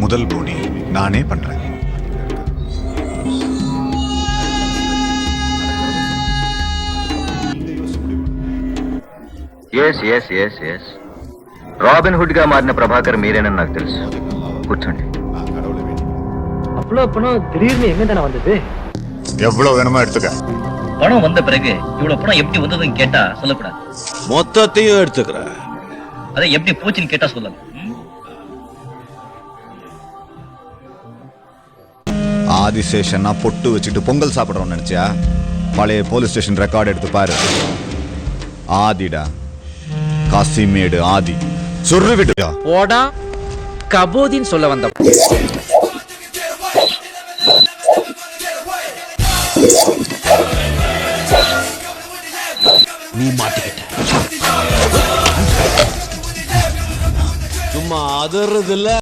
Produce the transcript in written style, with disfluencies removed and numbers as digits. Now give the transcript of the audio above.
முதல் போனி நானே பண்றேன். ఎస్ రాబిన్ హుడ్ గా మారిన ప్రభాకర్ మీరేనని నాకు తెలుసు. కూర్చోండి. அவ்வளோ பணம் திடீர்னு எங்க தானே வந்தது? எவ்வளவு வேணுமோ எடுத்துக்க. பணம் வந்த பிறகு இவ்வளவு பணம் எப்படி வந்ததுன்னு கேட்டா சொல்லக்கூடாது. மொத்தத்தையும் எடுத்துக்கிற. அதை எப்படி போச்சுன்னு கேட்டா சொல்லலாம். ஆதிசேஷன்னா பொட்டு வச்சுட்டு பொங்கல் சாப்பிட்றோம்னு நினைச்சியா? பழைய போலீஸ் ஸ்டேஷன் ரெக்கார்டு எடுத்து பாரு. ஆதிடா, காசிமேடு ஆதி. சொரு விடுடா. ஓடா கபோதின்னு சொல்ல வந்த நீ மாட்டிக்கிட்ட. சும்மா அதறது இல்ல.